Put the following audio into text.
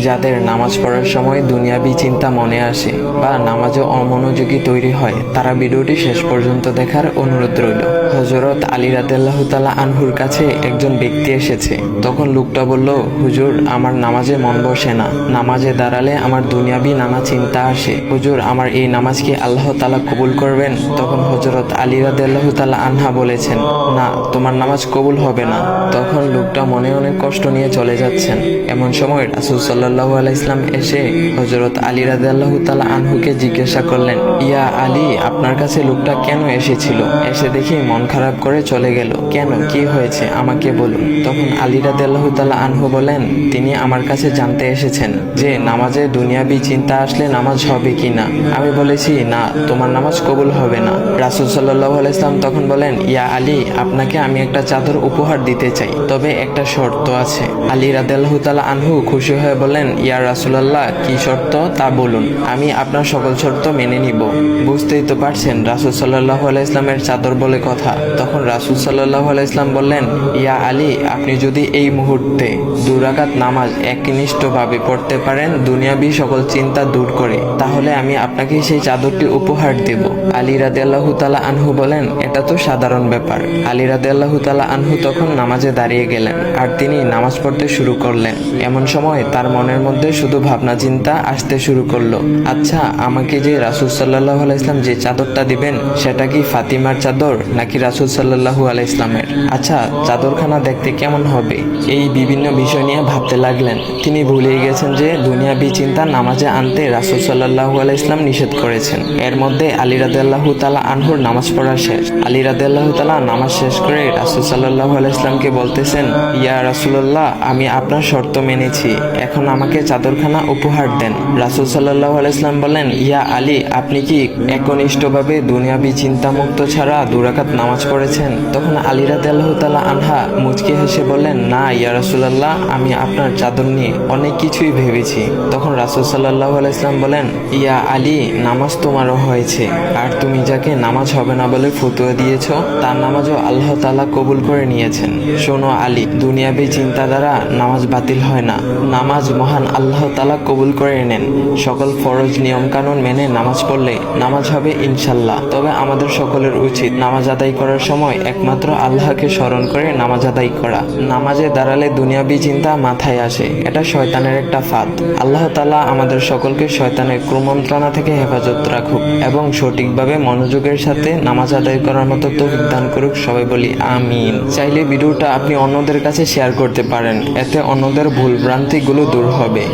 যাদের নামাজ পড়ার সময় দুনিয়াবি চিন্তা মনে আসে বা নামাজে অমনোযোগী তৈরি হয়, তারা ভিডিওটি শেষ পর্যন্ত দেখার অনুরোধ রইল। হযরত আলী রাদিয়াল্লাহু তাআলা আনহুর কাছে একজন ব্যক্তি এসেছে। তখন লোকটা বলল, হুজুর, আমার নামাজে মন বসে না। নামাজে দাঁড়ালে আমার দুনিয়াবি নানা চিন্তা আসে। হুজুর, আমার এই নামাজ কি আল্লাহ তাআলা কবুল করবেন? তখন হযরত আলী রাদিয়াল্লাহু তাআলা আনহা বলেছেন, না, তোমার নামাজ কবুল হবে না। তখন লোকটা মনে অনেক কষ্ট নিয়ে চলে যাচ্ছেন। এমন সময় রাসূল সাল্লাল্লাহু আলাইহি ওয়াসাল্লাম এসে হযরত আলী রাদিয়াল্লাহু তাআলা আনহুকে জিজ্ঞাসা করলেন, ইয়া আলী, আপনার কাছে লোকটা কেন এসেছিল? এসে দেখি মন খারাপ করে চলে গেল। কেন, কি হয়েছে আমাকে বলুন। তখন আলী রাদিয়াল্লাহু তাআলা আনহু বলেন, তিনি আমার কাছে জানতে এসেছেন যে নামাজে দুনিয়াবি চিন্তা আসলে নামাজ হবে কিনা। আমি বলেছি, না, তোমার নামাজ কবুল হবে না। রাসূল সাল্লাল্লাহু আলাইহি ওয়াসাল্লাম তখন বলেন, ইয়া আলী, আপনাকে আমি একটা চাদর উপহার দিতে চাই, তবে একটা শর্ত আছে। আলী রাদিয়াল্লাহু তাআলা আনহু খুশি হয়ে বলেন, ইয়া রাসূলুল্লাহ, কি শর্ত তা বলুন, আমি আপনার সকল শর্ত মেনে নিব। বুঝতেই তো পারছেন রাসূল সাল্লাল্লাহু আলাইহি ওয়াসাল্লামের চাদর বলে কথা। তখন রাসূল সাল্লাল্লাহু আলাইহি ওয়াসাল্লাম বললেন, ইয়া আলী, আপনি যদি এই মুহূর্তে 2 রাকাত নামাজ একনিষ্ঠভাবে পড়তে পারেন দুনিয়াবি সকল চিন্তা দূর করে, তাহলে আমি আপনাকে সেই চাদরটি উপহার দেব। আলী রাদিয়াল্লাহু তাআলা আনহু বলেন, এটা তো সাধারণ ব্যাপার। আলী রাদিয়াল্লাহু তাআলা আনহু তখন নামাজে দাঁড়িয়ে গেলেন আর তিনি নামাজ পড়তে শুরু করলেন। এমন সময় তার মনের মধ্যে শুধু ভাবনা চিন্তা আসতে শুরু করলো, আচ্ছা, আমাকে যে রাসূল সাল্লাল্লাহু আলাইহি ওয়াসাল্লাম যে চাদরটা দিবেন, সেটা কি ফাতিমার চাদর নাকি রাসূল সাল্লাল্লাহু আলাইহি ওয়াসাল্লামের? আচ্ছা, চাদরখানা দেখতে কেমন হবে? এই বিভিন্ন বিষয় নিয়ে ভাবতে লাগলেন। তিনি ভুলেই গেছেন যে দুনিয়াবি চিন্তা নামাজে আনতে রাসূল সাল্লাল্লাহু আলাইহি ওয়াসাল্লাম নিষেধ করেছেন। এর মধ্যে আলী রাদিয়াল্লাহু তাআলা আনহুর নামাজ পড়া শেষ। আলী রাদিয়াল্লাহু তাআলা নামাজ শেষ করে রাসূল সাল্লাল্লাহু আলাইহি ওয়াসাল্লামকে বলতেছেন, ইয়া রাসূলুল্লাহ, আমি আপনার শর্ত মেনেছি, এখন আমাকে চাদরখানা উপহার দেন। রাসূল সাল্লাল্লাহু আলাইহি ওয়াসাল্লাম বলেন, ইয়া আলী, আপনি কি একনিষ্ঠভাবে দুনিয়াবি চিন্তামুক্ত ছাড়া 2 রাকাত নামাজ পড়েছেন? তখন আলী রাদিয়াল্লাহু তাআলা আনহা মুচকি হেসে বললেন, না ইয়া রাসূলুল্লাহ, আমি আপনার চাদর নিয়ে অনেক কিছুই ভেবেছি। তখন রাসূল সাল্লাল্লাহু আলাইহি ওয়াসাল্লাম বলেন, ইয়া আলী, নামাজ তোমারও হয়েছে, আর তুমি যাকে নামাজ হবে না বলে ফতোয়া দিয়েছো, তার নামাজও আল্লাহ তাআলা কবুল করে নিয়েছেন। শোনো আলী, দুনিয়াবি চিন্তা দ্বারা নামাজ বাতিল হয় না, নামাজ মহান আল্লাহ তাআলা কবুল করে নেন। সকল ফরজ নিয়ম কানুন মেনে নামাজ পড়লে নামাজ হবে ইনশাল্লাহ। তবে আমাদের সকলের উচিত নামাজ আদায় করার সময় একমাত্র আল্লাহকে স্মরণ করে নামাজ আদায় করা। নামাজে দাঁড়ালে দুনিয়াবি চিন্তা মাথায় আসে, এটা শয়তানের একটা ফাঁদ। আল্লাহ তাআলা আমাদের সকলকে শয়তানের কুমন্ত্রণা থেকে হেফাজত রাখুক এবং সঠিকভাবে মনোযোগের সাথে নামাজ আদায় করার মতো তৌফিক দান করুক। সবাই বলি আমিন। চাইলে ভিডিওটা আপনি অন্যদের কাছে শেয়ার করতে পারেন, এতে অন্যদের ভুল ভ্রান্তিগুলো দূর হবে।